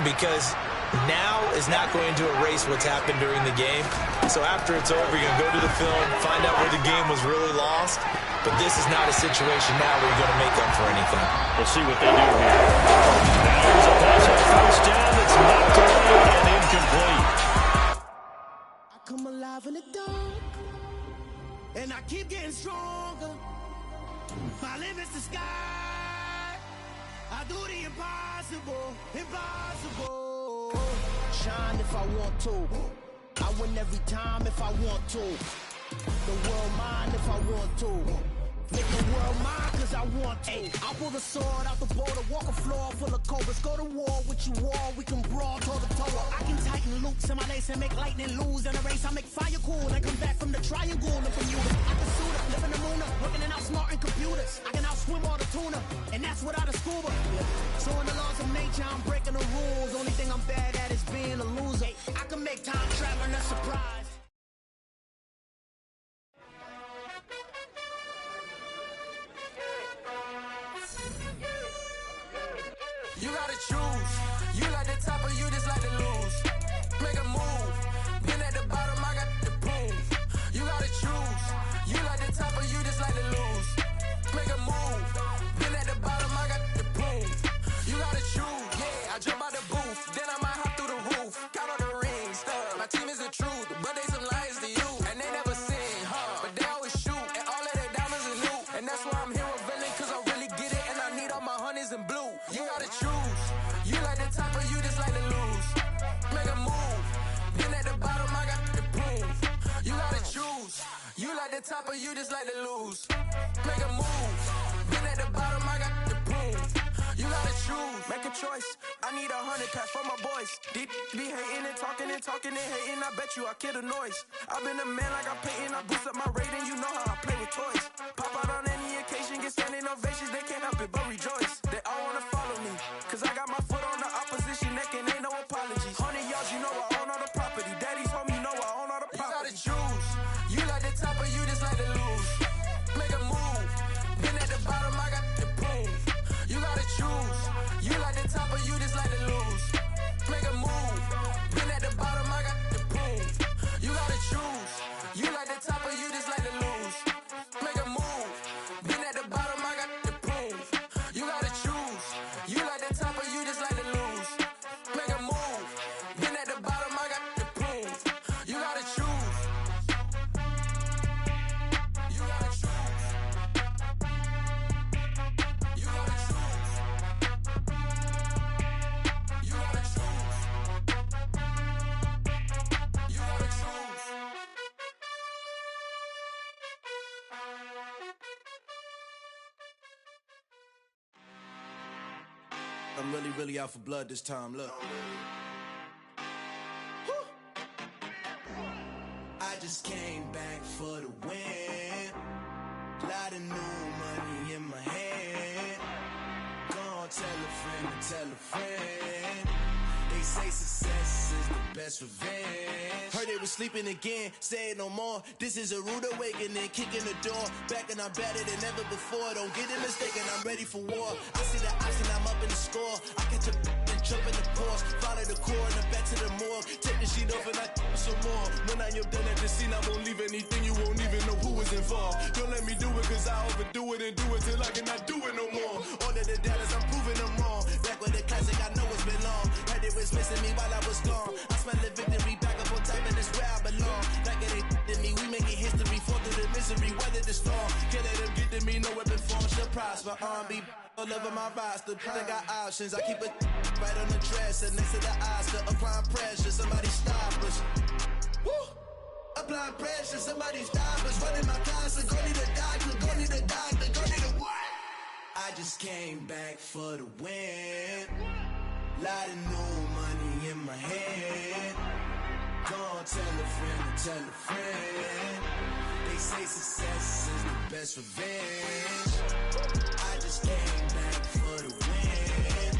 because now is not going to erase what's happened during the game. So after it's over, you're going to go to the film, find out where the game was really lost. But this is not a situation now where you're going to make up for anything. We'll see what they do here. Now here's a pass on first down that's knocked away and incomplete. I come alive in the dark, and I keep getting stronger. My limit's the sky. I do the impossible, impossible. Shine if I want to. I win every time if I want to. The world mine if I want to. Make the world mine cause I want to. I pull the sword out the border, walk a floor full of cobras. Go to war with you all, we can brawl toe to toe. I can tighten loops in my lace and make lightning lose in a race. I make fire cool and come back from the triangle and from you. I can shoot up, live in the moon, working and outsmarting computers. I can outswim all the tuna, and that's without a scuba. So in the laws of nature, I'm breaking the rules. Only thing I'm bad at is being a loser. I can make time traveling a surprise. You gotta choose. You like the top or you just like to lose. Make a move. Been at the bottom, I got the proof. You gotta choose. You like the top or you just like to lose. Make a move. Been at the bottom, I got the proof. You gotta choose. Yeah, I jump out the booth. Then I might hop through the roof. Got all the rings. My team is the truth, but they some liars to you. And they never sing, but they always shoot. And all of their diamonds is loot. And that's why I'm here with Villain, cause I really get it. And I need all my honeys in blue. You gotta choose. You like the top or you just like to lose. Make a move. Been at the bottom, I got the proof. You gotta choose. You like the top or you just like to lose. Make a move. Been at the bottom, I got the proof. You gotta choose. Make a choice. I need 100 packs for my boys. Deep be hating and talking and hating. I bet you I kill the noise. I've been a man like I'm Peyton. I boost up my rating. You know how I play with toys. Pop out on any occasion, get standing ovations. They can't help it but rejoice. They all wanna follow me, cause I got my foot on the opposition neck and ain't no apologies. 100 yards, you know I own all the property. Daddy's home, you know I own all the property. You gotta choose. You like the top or you just like to lose. Make a move. Been at the bottom, I got the proof. You gotta choose. You like the top or you just like to lose. Make a move. Been at the bottom, I got the proof. You gotta choose. You like the top or you just like to lose. Make a move. Been at the bottom, I got the proof. You gotta choose. You like the top or you just like to lose. Make a move. Been at the bottom, I got the proof. You gotta choose. You gotta choose. You gotta choose. You gotta choose. You gotta choose. I'm really out for blood this time, look. I just came back for the win. Lot of new money in my hand. Gonna tell a friend to tell a friend. They say success is the best revenge. Heard they was sleeping again, say it no more. This is a rude awakening, kicking the door. Back and I'm better than ever before. Don't get it mistaken, I'm ready for war. I see the option, I'm up in the score. I catch a and jump in the course. Follow the core and the back to the morgue. Take the sheet off and I some more. When I am done at the scene, I won't leave anything. You won't even know who was involved. Don't let me do it cause I overdo it and do it till I cannot do it no more. All of the doubters, I'm proving them wrong. Back with the classic, I know it's been long. Heard it was missing me while I was gone. I smell the victory back up on top and it's where I belong. Like it ain't to me, we making history. Fall through the misery, weather the storm. Can't let them get to me, no weapon form shall prosper. R&B all over my roster. I got options, I keep it right on the dresser. Next to the Oscar, applying pressure. Somebody stop us. Woo! Applying pressure, somebody stop us. Running my closet, go need a doctor, go need a doctor, go need a what? I just came back for the win. Lot of new money in my hand. Gonna tell a friend to tell a friend. They say success is the best revenge. I just came back for the win.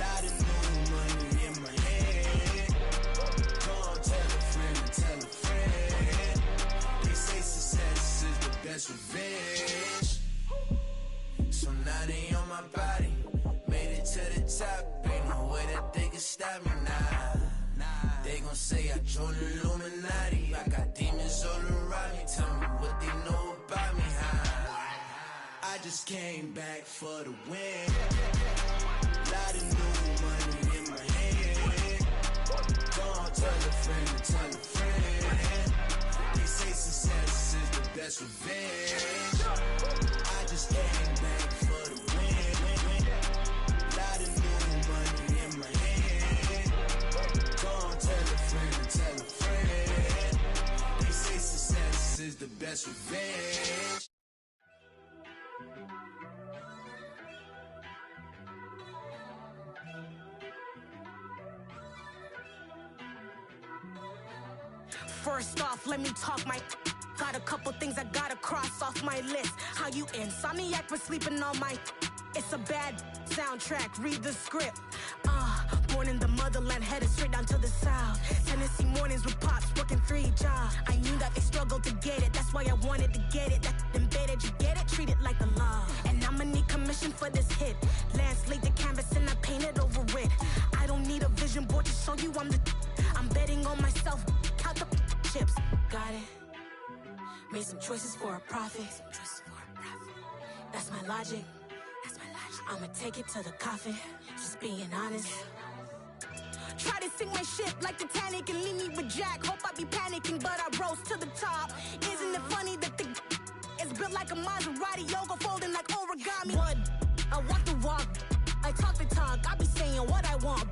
Lot of new money in my hand. Gonna tell a friend to tell a friend. gon' say I joined the Illuminati. I got demons all around me. Tell me what they know about me. I just came back for the win. Lot of new money in my hand. Gonna tell a friend to tell a friend. They say success is the best revenge. I just came back for the win. Lot of new money in my hand. Gonna tell a friend to tell a friend. They say success is the best revenge. First off, let me talk my. Got a couple things I gotta cross off my list. How you insomniac for sleeping on my. It's a bad soundtrack, read the script. Born in the motherland, headed straight down to the south. Tennessee mornings with pops, working 3 jobs. I knew that they struggled to get it, that's why I wanted to get it. That embedded, you get it, treat it like the law. And I'ma need commission for this hit. Lance laid the canvas and I painted over it. I don't need a vision board to show you I'm the. I'm betting on myself, count the chips. Got it. Made some choices for a profit. That's my logic. I'ma take it to the coffin. Just being honest. Try to sink my ship like Titanic and leave me with Jack. Hope I be panicking, but I rose to the top. Isn't it funny that the is built like a Maserati, yoga folding like origami? What? I walk the walk, I talk the talk. I be saying what I want.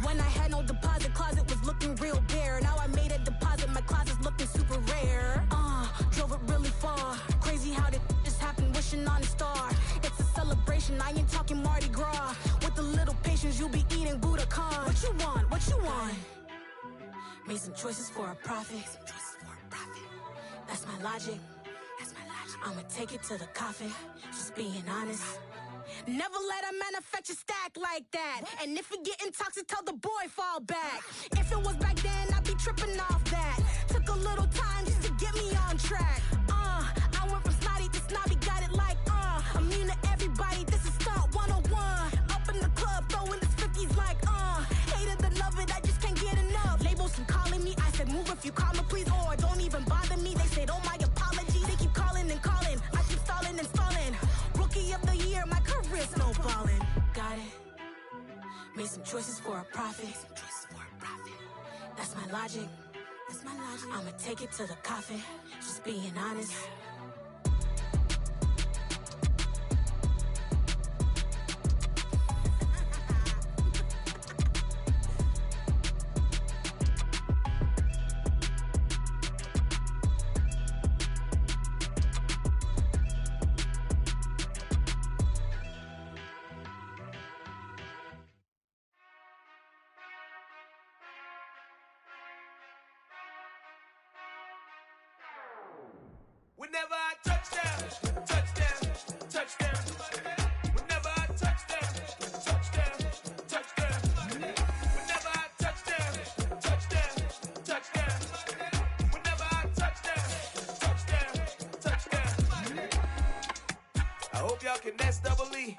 When I had no deposit, closet was looking real bare. Now I made a deposit, my closet's looking super rare. Drove it really far. Crazy how did this happen, wishing on a star. It's a celebration, I ain't talking Mardi Gras. With a little patience, you'll be eating Budokan. What you want? What you want? Made some choices for a profit. That's my logic. I'ma take it to the coffin. Just being honest. Never let a manufacture stack like that. And if it getting toxic, tell the boy fall back. If it was back then, I'd be tripping off that. Took a little time just to get me on track. I went from snotty to snobby, got it like, immune to everybody, this is stunt 101. Up in the club, throwing this 50s like, hate it, love it, I just can't get enough. Labels keep calling me, I said move if you call me please, or don't even bother me. They said, oh my apology, they keep calling and calling. I keep stalling and stalling. Rookie of the year, my career snowballing. Got it. Made some choices for a profit. That's my logic. I'ma take it to the coffin. Just being honest. Whenever I touchdown, touchdown, touchdown. Whenever I touchdown, touchdown, touchdown. Whenever I touchdown, touchdown, touchdown. Whenever I touchdown, touchdown, touchdown. I hope y'all can nest double E,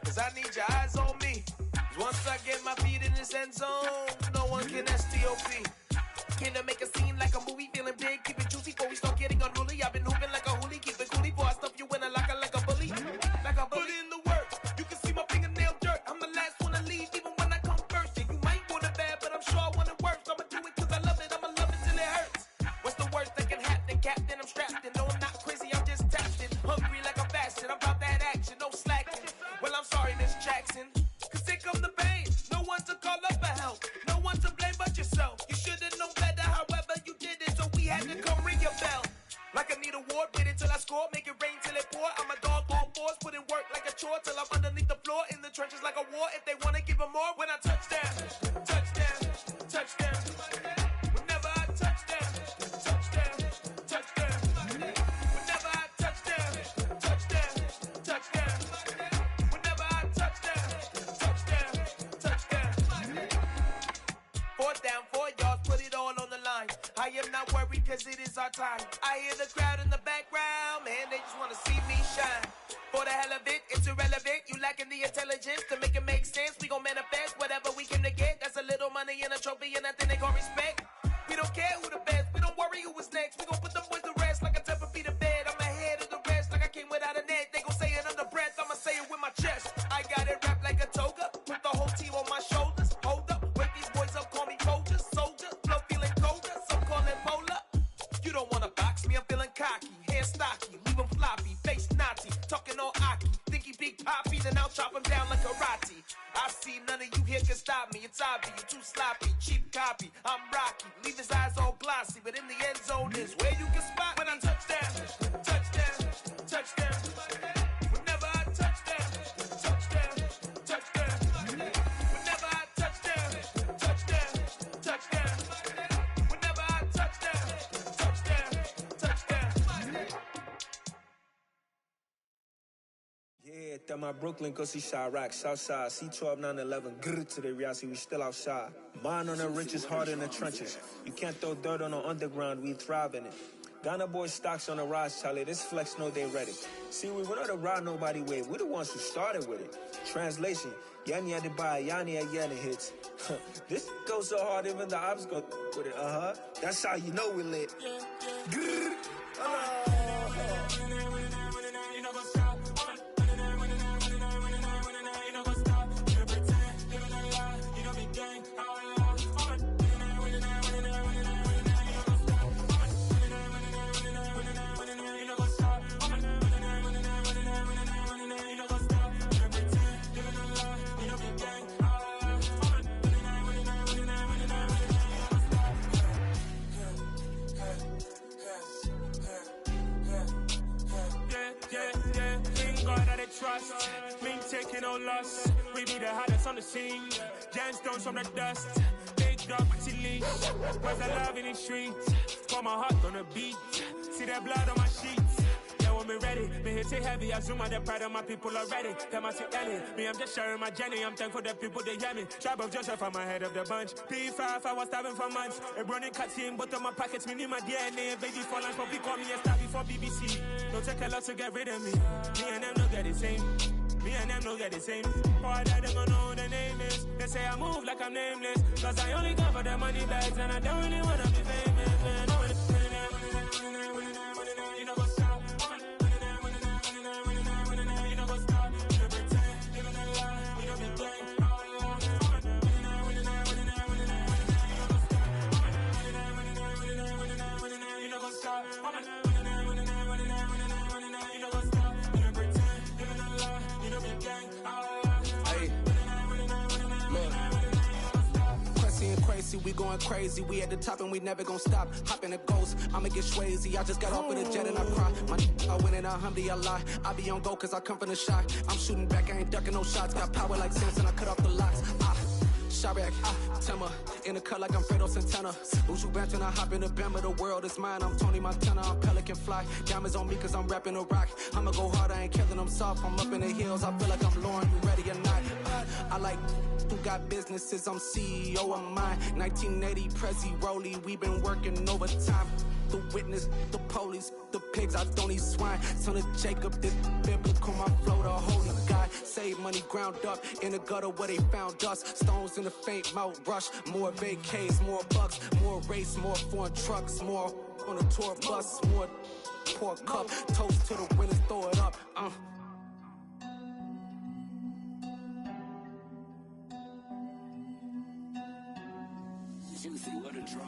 cause I need your eyes on me. Cause once I get my feet in this end zone, no one can STOP. Can I make a scene like a movie, feeling big, keep it juicy before we start getting unruly. I've been hooping like a hoolie, keep it coolie before I stuff you in a locker like a bully. Like a bully. Put in the work, you can see my fingernail dirt. I'm the last one to leave, even when I come first. Yeah, you might want it bad, but I'm sure I want it worse. I'ma do it cause I love it, I'ma love it till it hurts. What's the worst that can happen, Captain? I'm strapped in, no I'm not crazy, I'm just tapped in. Hungry like I'm fasting, I'm about that action, no slacking. Well, I'm sorry, Miss Jackson, cause here come the pain. No one to call up for help, no one to blame but yourself. You should've known better, however you did it, so we had to come ring your bell. Like I need a award, wait until I score, make it rain till it pour. I'm a dog on fours, put in work like a chore till I'm underneath the floor, in the trenches like a war. If they wanna give them more, when I touchdown, touchdown, touchdown. Whenever I touchdown, touchdown, touchdown. Whenever I touchdown, touchdown, touchdown. Whenever I touchdown, touchdown, touchdown. 4th down, 4 yards, put it all on the line. I am not worried. cause it is our time. I hear the crowd in the background, man, they just wanna see me shine. For the hell of it, it's irrelevant. You lacking the intelligence to make it make sense. We gon' manifest whatever we came to get. That's a little money and a trophy and nothing they call respect. We don't care who the best, we don't worry who was next. We gon' put them boys to rest like a temper feet of bed. I'm ahead of the rest like I came without a net. They gon' say it under breath, I'ma say it with my chest. I got it wrapped like a toga, put the whole team on my shoulders. Hold up, wake these boys up, call me Folgers, soldier, flow feeling colder, some call it polar. You don't wanna box me, I'm feeling cocky, hair stocky, leave him floppy, face Nazi, talking all Aki. Think he big poppy, then I'll chop him down like karate. I see none of you here can stop me, it's obvious, you too sloppy, cheap copy, I'm Rocky. Leave his eyes all glossy, but in the end zone is where you can spot when I touchdown, touchdown, touchdown. Whenever I touchdown, touchdown, touchdown. Whenever I touchdown, touchdown, touchdown. Whenever I touchdown, touchdown, touchdown. Yeah, that my Brooklyn, go see Chirac, Southside, C12, 911, grr to the reality, we still outside. Mine on the riches, hard in the trenches. You can't throw dirt on the underground, we thrive in it. Ghana boys stocks on the rise, Charlie, this flex know they ready. See, we not to ride nobody wave, we the ones who started with it. Translation, Yanni had to buy, Yanni had Yanni hits. This goes so hard, even the ops go with it, That's how you know we lit. Grr, trust, me taking no loss. We be the hottest on the scene. Gemstones from the dust. Big dog, pretty leash. Where's the love in the streets? Pour my heart on the beat. See that blood on my sheets. Yeah, when me ready, me hit it heavy. I zoom on the pride of my people already. Them I see Ellie. Me, I'm just sharing my journey. I'm thankful that people they hear me. Tribe of Joseph, I'm ahead of the bunch. P5, I was starving for months. A running cut in both of my pockets. Me need my DNA. Baby for lunch, but we call me a star before BBC. Don't take a lot to get rid of me. Me and them don't get the same. Me and them don't get the same. Boy, that them don't know who the name is. They say I move like I'm nameless. Cause I only come for the money bags. And I don't really wanna be famous, man. You know what's up? You know what's up? You pretend, living a lie. You don't be gang. You know what's up? Crazy, we going crazy. We at the top and we never gonna stop. Hop in the ghost, I'ma get swayzy. I just got off with a jet and I cry. I win in a Humvee, I lie. I be on go cause I come from the shot. I'm shooting back, I ain't ducking no shots. Got power like Samson, I cut off the locks. Chirac, Timmer, in the cut like I'm Fredo Santana. Uju Banton, I hop in the Bama, the world is mine. I'm Tony Montana, I'm Pelican Fly. Diamonds on me cause I'm rapping a rock. I'ma go hard, I ain't killing them soft. I'm up in the hills, I feel like I'm Lauren, you ready or not? I like who got businesses, I'm CEO of mine. 1980 Prezi Rolly, we been working overtime. The witness, the police, the pigs, I don't eat swine. Son of Jacob, this biblical, my flow, the holy God. Save money ground up in the gutter where they found us. Stones in the faint mouth rush. More vacays, more bucks, more race, more foreign trucks, more on a tour bus, more pour cup. Toast to the winners, throw it up. Juicy, what a drop.